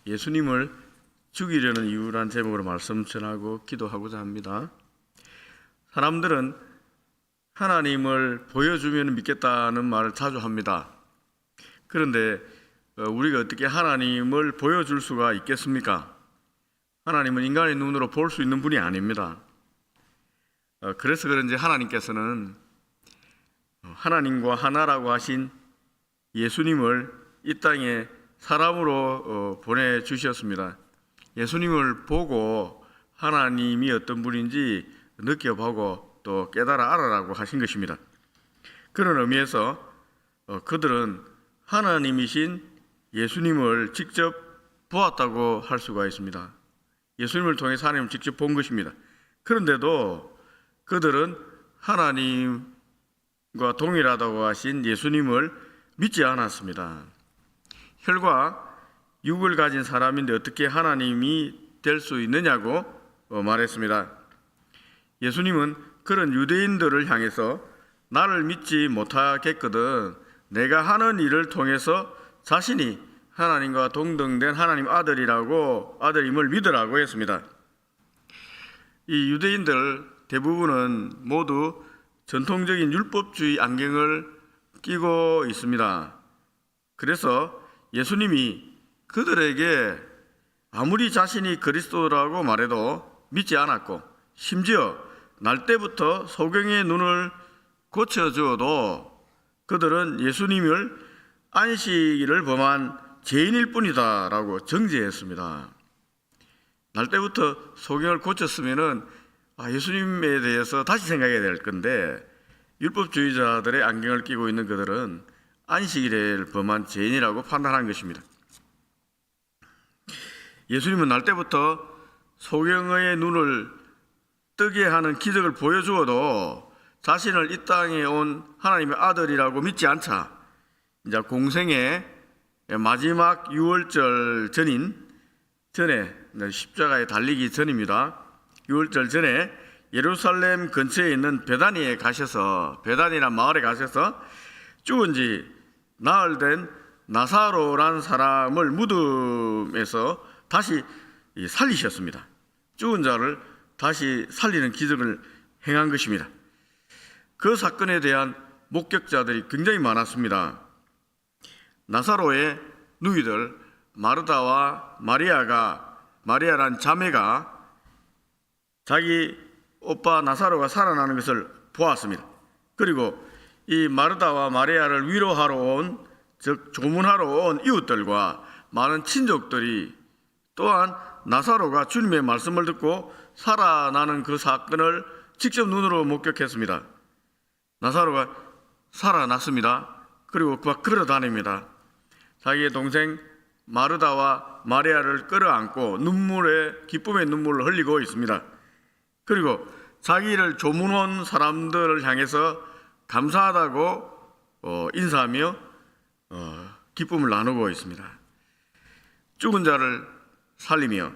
예수님을 죽이려는 이유란 제목으로 말씀 전하고 기도하고자 합니다. 사람들은 하나님을 보여주면 믿겠다는 말을 자주 합니다. 그런데 우리가 어떻게 하나님을 보여줄 수가 있겠습니까? 하나님은 인간의 눈으로 볼 수 있는 분이 아닙니다. 그래서 그런지 하나님께서는 하나님과 하나라고 하신 예수님을 이 땅에 사람으로 보내주셨습니다. 예수님을 보고 하나님이 어떤 분인지 느껴보고 또 깨달아 알아라고 하신 것입니다. 그런 의미에서 그들은 하나님이신 예수님을 직접 보았다고 할 수가 있습니다. 예수님을 통해서 하나님을 직접 본 것입니다. 그런데도 그들은 하나님과 동일하다고 하신 예수님을 믿지 않았습니다. 혈과 육을 가진 사람인데 어떻게 하나님이 될 수 있느냐고 말했습니다. 예수님은 그런 유대인들을 향해서 나를 믿지 못하겠거든 내가 하는 일을 통해서 자신이 하나님과 동등된 하나님 아들임을 믿으라고 했습니다. 이 유대인들 대부분은 모두 전통적인 율법주의 안경을 끼고 있습니다. 그래서 예수님이 그들에게 아무리 자신이 그리스도라고 말해도 믿지 않았고, 심지어 날 때부터 소경의 눈을 고쳐주어도 그들은 예수님을 안식일을 범한 죄인일 뿐이다 라고 정죄했습니다. 날 때부터 소경을 고쳤으면은 예수님에 대해서 다시 생각해야 될 건데, 율법주의자들의 안경을 끼고 있는 그들은 안식일을 범한 죄인이라고 판단한 것입니다. 예수님은 날 때부터 소경의 눈을 뜨게 하는 기적을 보여주어도 자신을 이 땅에 온 하나님의 아들이라고 믿지 않자 이제 공생의 마지막 유월절 전에 십자가에 달리기 전입니다. 유월절 전에 예루살렘 근처에 있는 베다니라는 마을에 가셔서 죽은 지 나흘 된 나사로란 사람을 무덤에서 다시 살리셨습니다. 죽은 자를 다시 살리는 기적을 행한 것입니다. 그 사건에 대한 목격자들이 굉장히 많았습니다. 나사로의 누이들 마르다와 마리아란 자매가 자기 오빠 나사로가 살아나는 것을 보았습니다. 그리고 이 마르다와 마리아를 위로하러 온, 즉 조문하러 온 이웃들과 많은 친족들이 또한 나사로가 주님의 말씀을 듣고 살아나는 그 사건을 직접 눈으로 목격했습니다. 나사로가 살아났습니다. 그리고 막 걸어다닙니다. 자기의 동생 마르다와 마리아를 끌어안고 기쁨의 눈물을 흘리고 있습니다. 그리고 자기를 조문한 사람들을 향해서 감사하다고 인사하며 기쁨을 나누고 있습니다. 죽은 자를 살리며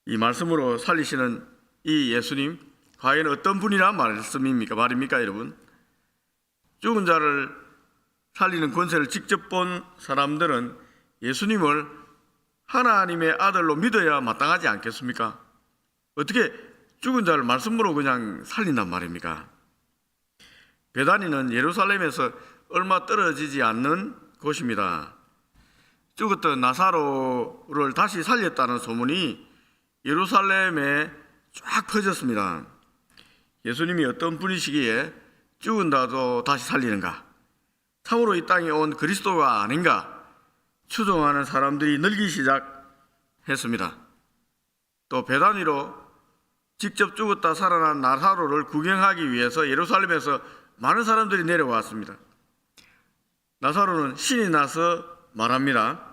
이 말씀으로 살리시는 이 예수님, 과연 어떤 분이란 말입니까 여러분? 죽은 자를 살리는 권세를 직접 본 사람들은 예수님을 하나님의 아들로 믿어야 마땅하지 않겠습니까? 어떻게 죽은 자를 말씀으로 그냥 살린단 말입니까? 베다니는 예루살렘에서 얼마 떨어지지 않는 곳입니다. 죽었던 나사로를 다시 살렸다는 소문이 예루살렘에 쫙 퍼졌습니다. 예수님이 어떤 분이시기에 죽은 자도 다시 살리는가? 참으로 이 땅에 온 그리스도가 아닌가? 추종하는 사람들이 늘기 시작했습니다. 또 베다니로 직접 죽었다 살아난 나사로를 구경하기 위해서 예루살렘에서 많은 사람들이 내려왔습니다. 나사로는 신이 나서 말합니다.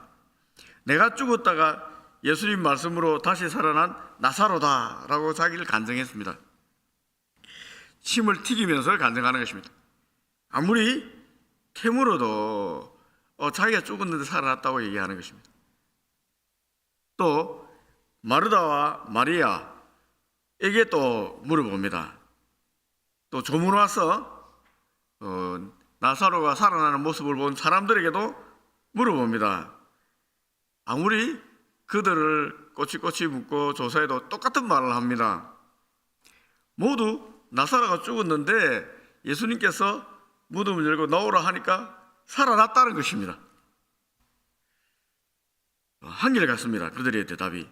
내가 죽었다가 예수님 말씀으로 다시 살아난 나사로다 라고 자기를 간증했습니다. 침을 튀기면서 간증하는 것입니다. 아무리 캐물어도 자기가 죽었는데 살아났다고 얘기하는 것입니다. 또 마르다와 마리아에게 또 물어봅니다. 또 조문 와서 나사로가 살아나는 모습을 본 사람들에게도 물어봅니다. 아무리 그들을 꼬치꼬치 묻고 조사해도 똑같은 말을 합니다. 모두 나사로가 죽었는데 예수님께서 무덤을 열고 나오라 하니까 살아났다는 것입니다. 한결같습니다. 그들의 대답이.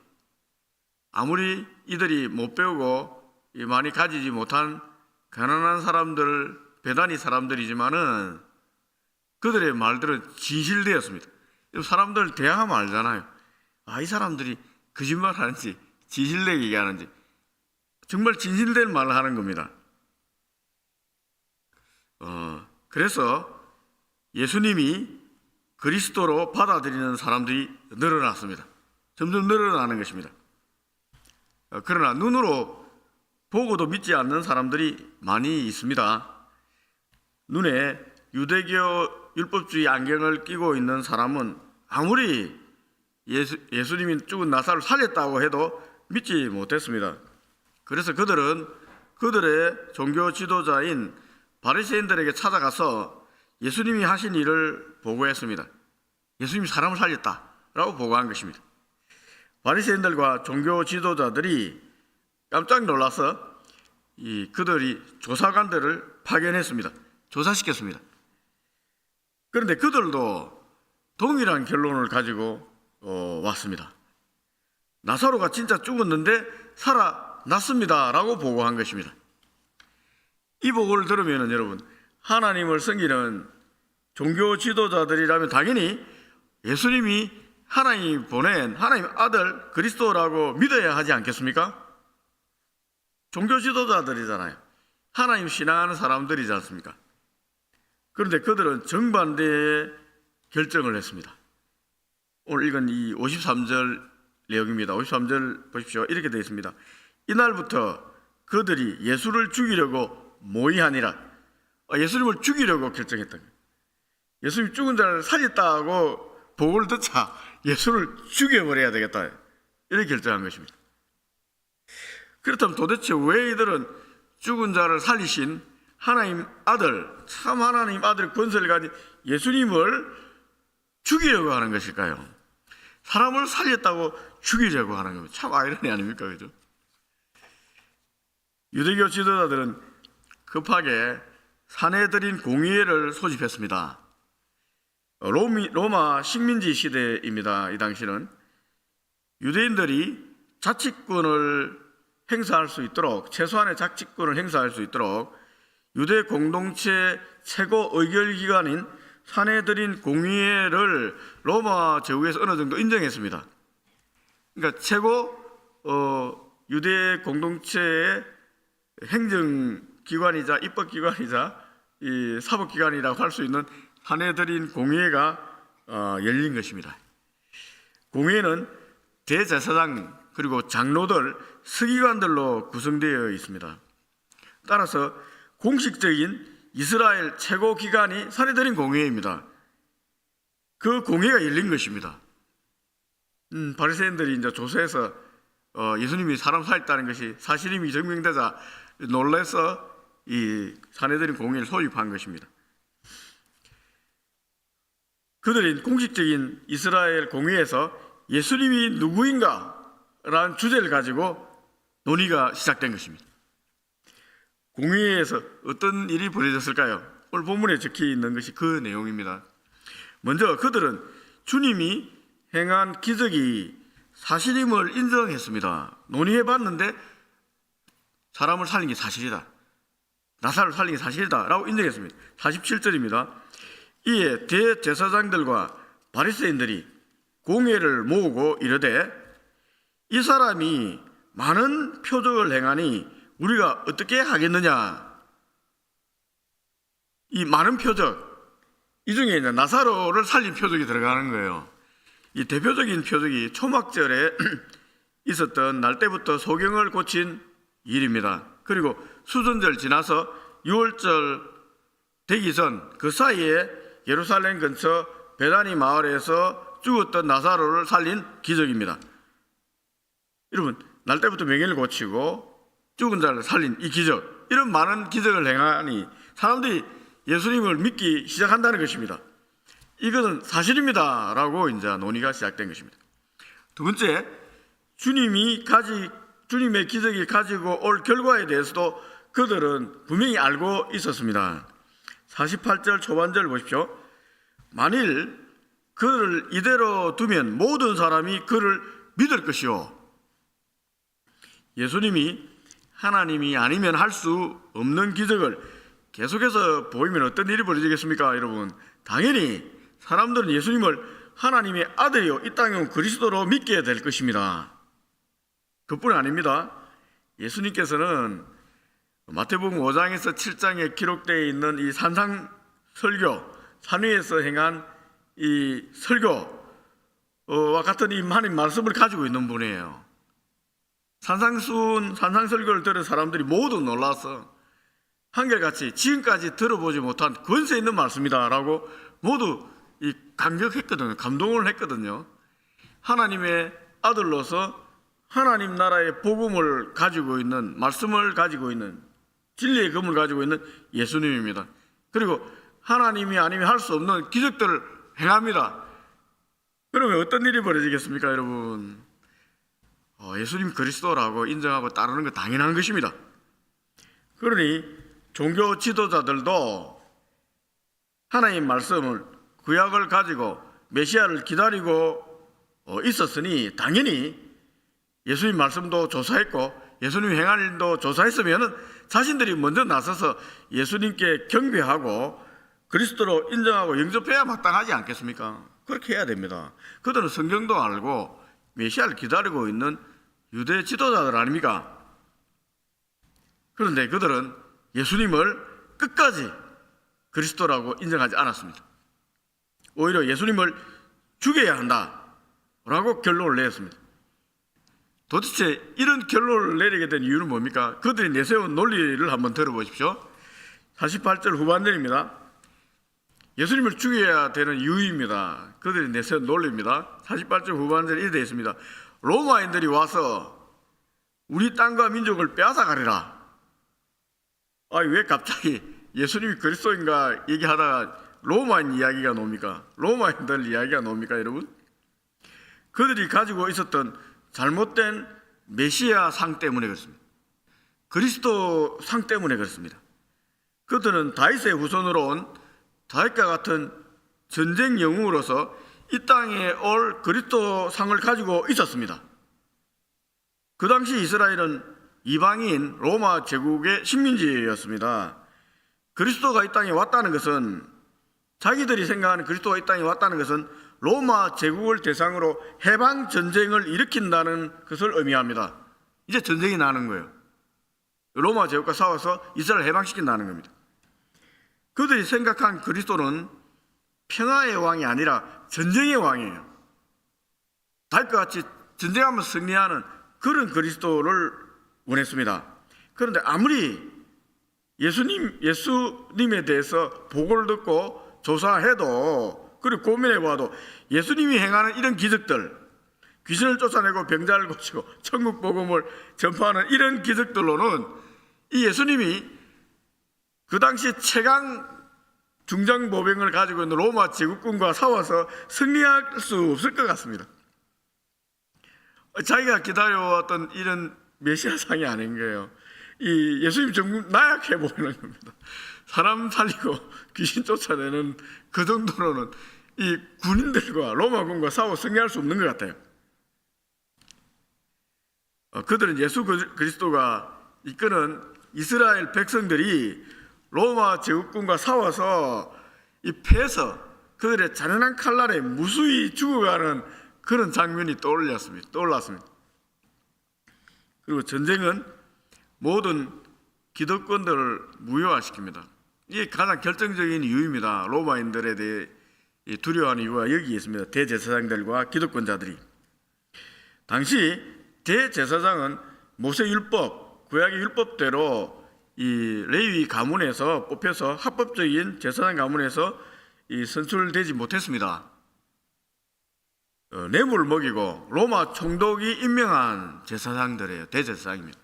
아무리 이들이 못 배우고 많이 가지지 못한 가난한 사람들, 배단위 사람들이지만은 그들의 말들은 진실되었습니다. 사람들 대화하면 알잖아요. 이 사람들이 거짓말 하는지 진실되게 얘기하는지 정말 진실된 말을 하는 겁니다. 그래서 예수님이 그리스도로 받아들이는 사람들이 늘어났습니다. 점점 늘어나는 것입니다. 그러나 눈으로 보고도 믿지 않는 사람들이 많이 있습니다. 눈에 유대교 율법주의 안경을 끼고 있는 사람은 아무리 예수님이 죽은 나사로를 살렸다고 해도 믿지 못했습니다. 그래서 그들은 그들의 종교 지도자인 바리새인들에게 찾아가서 예수님이 하신 일을 보고했습니다. 예수님이 사람을 살렸다라고 보고한 것입니다. 바리새인들과 종교 지도자들이 깜짝 놀라서 그들이 조사관들을 파견했습니다. 조사시켰습니다. 그런데 그들도 동일한 결론을 가지고 왔습니다. 나사로가 진짜 죽었는데 살아났습니다 라고 보고한 것입니다. 이 보고를 들으면 여러분, 하나님을 섬기는 종교 지도자들이라면 당연히 예수님이 하나님이 보낸 하나님 아들 그리스도라고 믿어야 하지 않겠습니까? 종교 지도자들이잖아요. 하나님 신앙하는 사람들이지 않습니까? 그런데 그들은 정반대의 결정을 했습니다. 오늘 읽은 이 53절 내용입니다. 53절 보십시오. 이렇게 되어 있습니다. 이날부터 그들이 예수를 죽이려고 모의하니라. 예수님을 죽이려고 결정했던 거예요. 예수님이 죽은 자를 살렸다고 보고를 듣자 예수를 죽여버려야 되겠다, 이렇게 결정한 것입니다. 그렇다면 도대체 왜 이들은 죽은 자를 살리신 하나님 아들, 참 하나님 아들의 권세를 가진 예수님을 죽이려고 하는 것일까요? 사람을 살렸다고 죽이려고 하는 겁니다. 참 아이러니 아닙니까? 그죠? 유대교 지도자들은 급하게 산헤드린 공의회를 소집했습니다. 로마 식민지 시대입니다. 이 당시는 유대인들이 자치권을 행사할 수 있도록, 최소한의 자치권을 행사할 수 있도록 유대 공동체 최고 의결기관인 산헤드린 공의회를 로마 제국에서 어느 정도 인정했습니다. 그러니까 최고 유대 공동체의 행정기관이자 입법기관이자 이 사법기관이라고 할 수 있는 산헤드린 공의회가 열린 것입니다. 공의회는 대제사장 그리고 장로들, 서기관들로 구성되어 있습니다. 따라서 공식적인 이스라엘 최고 기관이 산헤드린 공의회입니다. 그 공회가 열린 것입니다. 바리새인들이 이제 조사해서 예수님이 사람 살렸다는 것이 사실임이 증명되자 놀라서 이 산헤드린 공회를 소집한 것입니다. 그들이 공식적인 이스라엘 공회에서 예수님이 누구인가 라는 주제를 가지고 논의가 시작된 것입니다. 공회에서 어떤 일이 벌어졌을까요? 오늘 본문에 적혀 있는 것이 그 내용입니다. 먼저 그들은 주님이 행한 기적이 사실임을 인정했습니다. 논의해 봤는데 사람을 살린 게 사실이다, 나사로를 살린 게 사실이다 라고 인정했습니다. 47절입니다. 이에 대제사장들과 바리새인들이 공회를 모으고 이르되 이 사람이 많은 표적을 행하니 우리가 어떻게 하겠느냐. 이 많은 표적, 이 중에 이제 나사로를 살린 표적이 들어가는 거예요. 이 대표적인 표적이 초막절에 있었던 날 때부터 소경을 고친 일입니다. 그리고 수전절 지나서 6월절 되기 전 그 사이에 예루살렘 근처 베다니 마을에서 죽었던 나사로를 살린 기적입니다. 여러분, 날 때부터 명예를 고치고 죽은 자를 살린 이 기적, 이런 많은 기적을 행하니 사람들이 예수님을 믿기 시작한다는 것입니다. 이것은 사실입니다 라고 이제 논의가 시작된 것입니다. 두 번째, 주님의 기적이 가지고 올 결과에 대해서도 그들은 분명히 알고 있었습니다. 48절 초반절 보십시오. 만일 그를 이대로 두면 모든 사람이 그를 믿을 것이요. 예수님이 하나님이 아니면 할 수 없는 기적을 계속해서 보이면 어떤 일이 벌어지겠습니까, 여러분? 당연히 사람들은 예수님을 하나님의 아들이요, 이 땅에 온 그리스도로 믿게 될 것입니다. 그뿐 아닙니다. 예수님께서는 마태복음 5장에서 7장에 기록되어 있는 이 산상설교, 산 위에서 행한 이 설교와 같은 이 하나님 말씀을 가지고 있는 분이에요. 산상설교를 들은 사람들이 모두 놀라서 한결같이 지금까지 들어보지 못한 권세 있는 말씀이다 라고 모두 감격했거든요. 감동을 했거든요. 하나님의 아들로서 하나님 나라의 복음을 가지고 있는, 말씀을 가지고 있는, 진리의 검을 가지고 있는 예수님입니다. 그리고 하나님이 아니면 할 수 없는 기적들을 행합니다. 그러면 어떤 일이 벌어지겠습니까, 여러분? 예수님 그리스도라고 인정하고 따르는 건 당연한 것입니다. 그러니 종교 지도자들도 하나님 말씀을, 구약을 가지고 메시아를 기다리고 있었으니 당연히 예수님 말씀도 조사했고 예수님 행할 일도 조사했으면 자신들이 먼저 나서서 예수님께 경배하고 그리스도로 인정하고 영접해야 마땅하지 않겠습니까? 그렇게 해야 됩니다. 그들은 성경도 알고 메시아를 기다리고 있는 유대 지도자들 아닙니까? 그런데 그들은 예수님을 끝까지 그리스도라고 인정하지 않았습니다. 오히려 예수님을 죽여야 한다라고 결론을 내었습니다. 도대체 이런 결론을 내리게 된 이유는 뭡니까? 그들이 내세운 논리를 한번 들어보십시오. 48절 후반절입니다. 예수님을 죽여야 되는 이유입니다. 그들이 내세운 논리입니다. 48절 후반절에 이렇게 되어 있습니다. 로마인들이 와서 우리 땅과 민족을 빼앗아가리라. 왜 갑자기 예수님이 그리스도인가 얘기하다가 로마인 이야기가 나옵니까? 로마인들 이야기가 나옵니까, 여러분? 그들이 가지고 있었던 잘못된 메시아 상 때문에 그렇습니다. 그리스도 상 때문에 그렇습니다. 그들은 다윗의 후손으로 온 다윗과 같은 전쟁 영웅으로서 이 땅에 올 그리스도 상을 가지고 있었습니다. 그 당시 이스라엘은 이방인 로마 제국의 식민지였습니다. 그리스도가 이 땅에 왔다는 것은, 자기들이 생각하는 그리스도가 이 땅에 왔다는 것은 로마 제국을 대상으로 해방 전쟁을 일으킨다는 것을 의미합니다. 이제 전쟁이 나는 거예요. 로마 제국과 싸워서 이스라엘을 해방시킨다는 겁니다. 그들이 생각한 그리스도는 평화의 왕이 아니라 전쟁의 왕이에요. 다윗과 같이 전쟁하면서 승리하는 그런 그리스도를 원했습니다. 그런데 아무리 예수님에 대해서 보고를 듣고 조사해도, 그리고 고민해봐도 예수님이 행하는 이런 기적들, 귀신을 쫓아내고 병자를 고치고 천국 복음을 전파하는 이런 기적들로는 이 예수님이 그 당시 최강 중장보병을 가지고 있는 로마 제국군과 싸워서 승리할 수 없을 것 같습니다. 자기가 기다려왔던 이런 메시아상이 아닌 거예요. 이 예수님 정말 나약해 보이는 겁니다. 사람 살리고 귀신 쫓아내는 그 정도로는 이 군인들과 로마군과 싸워 승리할 수 없는 것 같아요. 그들은 예수 그리스도가 이끄는 이스라엘 백성들이 로마 제국군과 싸워서 이 패해서 그들의 잔인한 칼날에 무수히 죽어가는 그런 장면이 떠올랐습니다. 그리고 전쟁은 모든 기득권들을 무효화시킵니다. 이게 가장 결정적인 이유입니다. 로마인들에 대해 두려워하는 이유가 여기 있습니다. 대제사장들과 기득권자들이. 당시 대제사장은 모세율법, 구약의 율법대로 이 레위 가문에서 뽑혀서 합법적인 제사장 가문에서 선출되지 못했습니다. 뇌물을 먹이고 로마 총독이 임명한 제사장들이에요. 대제사장입니다.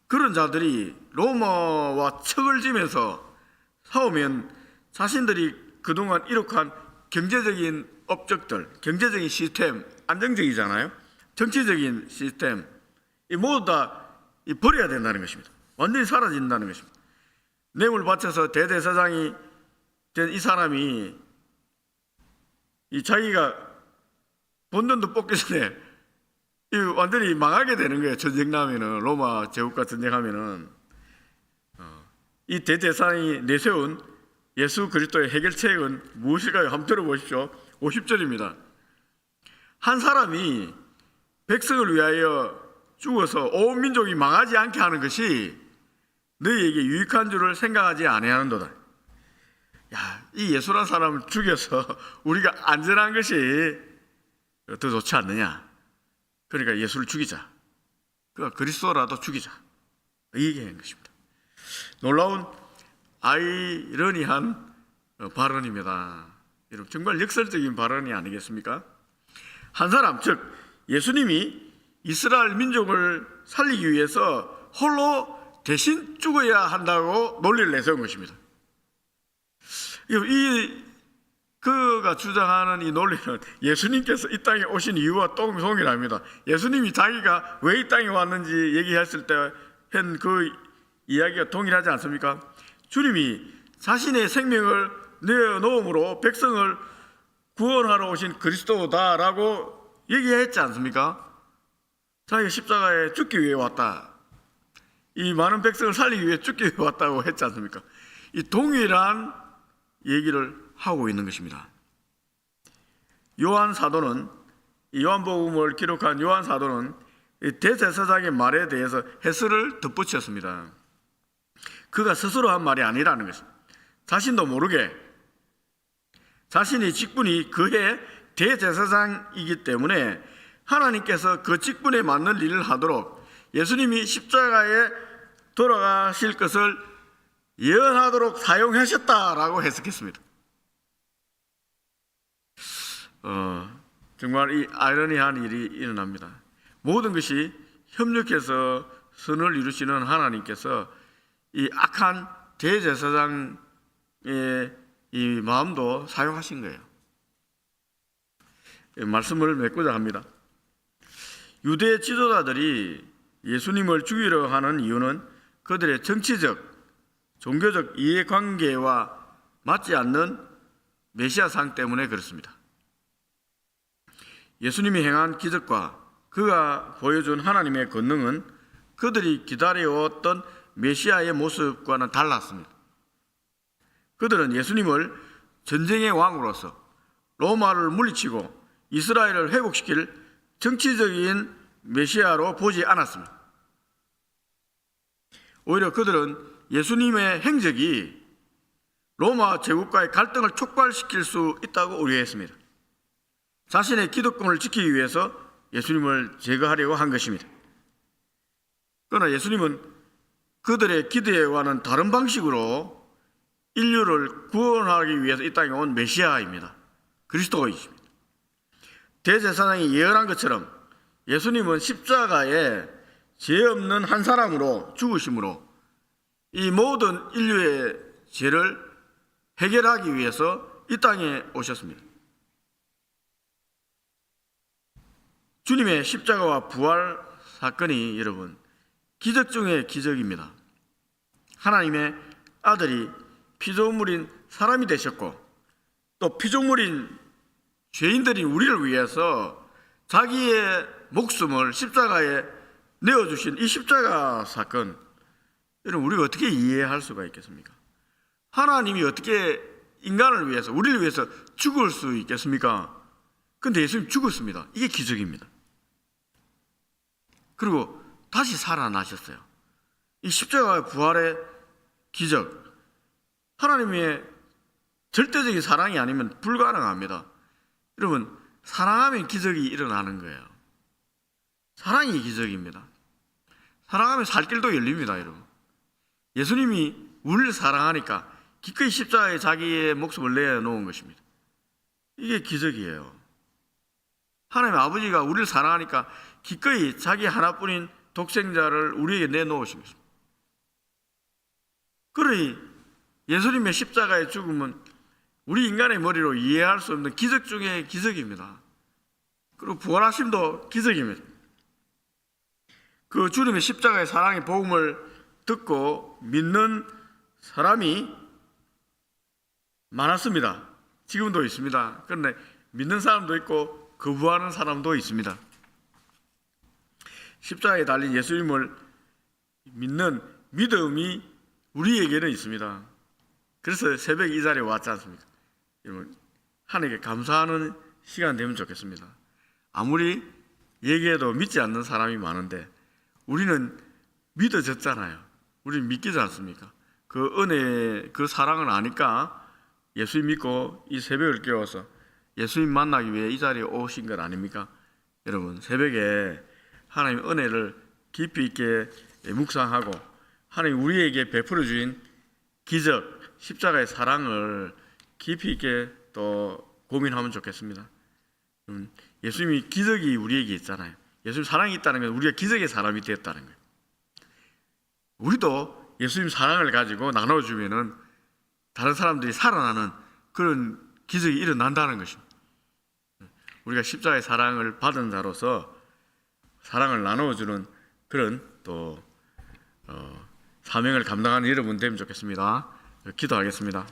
그런 자들이 로마와 척을 지면서 싸우면 자신들이 그동안 이룩한 경제적인 업적들, 경제적인 시스템, 안정적이잖아요. 정치적인 시스템, 이 모두 다 버려야 된다는 것입니다. 완전히 사라진다는 것입니다. 뇌물 바쳐서 대대사장이 된 이 사람이 이 자기가 본전도 뽑기 전에 이 완전히 망하게 되는 거예요. 전쟁 나면은, 로마 제국과 전쟁하면은. 이 대대사장이 내세운 예수 그리스도의 해결책은 무엇일까요? 한번 들어보십시오. 50절입니다. 한 사람이 백성을 위하여 죽어서 온 민족이 망하지 않게 하는 것이 너희에게 유익한 줄을 생각하지 아니하는도다. 야, 이 예수란 사람을 죽여서 우리가 안전한 것이 더 좋지 않느냐. 그러니까 예수를 죽이자. 그러니까 그리스도라도 죽이자. 이 얘기한 것입니다. 놀라운 아이러니한 발언입니다. 여러분, 정말 역설적인 발언이 아니겠습니까? 한 사람, 즉 예수님이 이스라엘 민족을 살리기 위해서 홀로 대신 죽어야 한다고 논리를 내세운 것입니다. 그가 주장하는 이 논리는 예수님께서 이 땅에 오신 이유와 동일합니다. 예수님이 자기가 왜 이 땅에 왔는지 얘기했을 때 한 그 이야기가 동일하지 않습니까? 주님이 자신의 생명을 내어놓음으로 백성을 구원하러 오신 그리스도다라고 얘기했지 않습니까? 자기가 십자가에 죽기 위해 왔다. 이 많은 백성을 살리기 위해 죽기 위해 왔다고 했지 않습니까? 이 동일한 얘기를 하고 있는 것입니다. 요한 사도는, 이 요한복음을 기록한 요한 사도는 대제사장의 말에 대해서 해설을 덧붙였습니다. 그가 스스로 한 말이 아니라는 것입니다. 자신도 모르게 자신의 직분이 그의 대제사장이기 때문에 하나님께서 그 직분에 맞는 일을 하도록 예수님이 십자가에 돌아가실 것을 예언하도록 사용하셨다라고 해석했습니다. 정말 이 아이러니한 일이 일어납니다. 모든 것이 협력해서 선을 이루시는 하나님께서 이 악한 대제사장의 이 마음도 사용하신 거예요. 말씀을 맺고자 합니다. 유대 지도자들이 예수님을 죽이려 하는 이유는 그들의 정치적, 종교적 이해관계와 맞지 않는 메시아상 때문에 그렇습니다. 예수님이 행한 기적과 그가 보여준 하나님의 권능은 그들이 기다려왔던 메시아의 모습과는 달랐습니다. 그들은 예수님을 전쟁의 왕으로서 로마를 물리치고 이스라엘을 회복시킬 정치적인 메시아로 보지 않았습니다. 오히려 그들은 예수님의 행적이 로마 제국과의 갈등을 촉발시킬 수 있다고 의뢰했습니다. 자신의 기득권을 지키기 위해서 예수님을 제거하려고 한 것입니다. 그러나 예수님은 그들의 기대와는 다른 방식으로 인류를 구원하기 위해서 이 땅에 온 메시아입니다. 그리스도이십니다. 대제사장이 예언한 것처럼 예수님은 십자가에 죄 없는 한 사람으로 죽으심으로 이 모든 인류의 죄를 해결하기 위해서 이 땅에 오셨습니다. 주님의 십자가와 부활 사건이 여러분 기적 중의 기적입니다. 하나님의 아들이 피조물인 사람이 되셨고 또 피조물인 죄인들인 우리를 위해서 자기의 목숨을 십자가에 내어주신 이 십자가 사건, 여러분 우리가 어떻게 이해할 수가 있겠습니까? 하나님이 어떻게 인간을 위해서, 우리를 위해서 죽을 수 있겠습니까? 근데 예수님 죽었습니다. 이게 기적입니다. 그리고 다시 살아나셨어요. 이 십자가의 부활의 기적, 하나님의 절대적인 사랑이 아니면 불가능합니다. 여러분, 사랑하면 기적이 일어나는 거예요. 사랑이 기적입니다. 사랑하면 살 길도 열립니다, 여러분. 예수님이 우리를 사랑하니까 기꺼이 십자가에 자기의 목숨을 내놓은 것입니다. 이게 기적이에요. 하나님 아버지가 우리를 사랑하니까 기꺼이 자기 하나뿐인 독생자를 우리에게 내놓으신 것입니다. 그러니 예수님의 십자가의 죽음은 우리 인간의 머리로 이해할 수 없는 기적 중의 기적입니다. 그리고 부활하심도 기적입니다. 그 주님의 십자가의 사랑의 복음을 듣고 믿는 사람이 많았습니다. 지금도 있습니다. 그런데 믿는 사람도 있고 거부하는 사람도 있습니다. 십자가에 달린 예수님을 믿는 믿음이 우리에게는 있습니다. 그래서 새벽 이 자리에 왔지 않습니까? 여러분, 하나님께 감사하는 시간 되면 좋겠습니다. 아무리 얘기해도 믿지 않는 사람이 많은데 우리는 믿어졌잖아요. 우리는 믿기지 않습니까? 그 은혜, 그 사랑을 아니까 예수님 믿고 이 새벽을 깨워서 예수님 만나기 위해 이 자리에 오신 것 아닙니까? 여러분, 새벽에 하나님의 은혜를 깊이 있게 묵상하고 하나님 우리에게 베풀어 주신 기적, 십자가의 사랑을 깊이 있게 또 고민하면 좋겠습니다. 예수님이 기적이 우리에게 있잖아요. 예수님 사랑이 있다는 건 우리가 기적의 사람이 되었다는 거예요. 우리도 예수님 사랑을 가지고 나눠주면은 다른 사람들이 살아나는 그런 기적이 일어난다는 것입니다. 우리가 십자가의 사랑을 받은 자로서 사랑을 나눠주는 그런 또 사명을 감당하는 여러분 되면 좋겠습니다. 기도하겠습니다.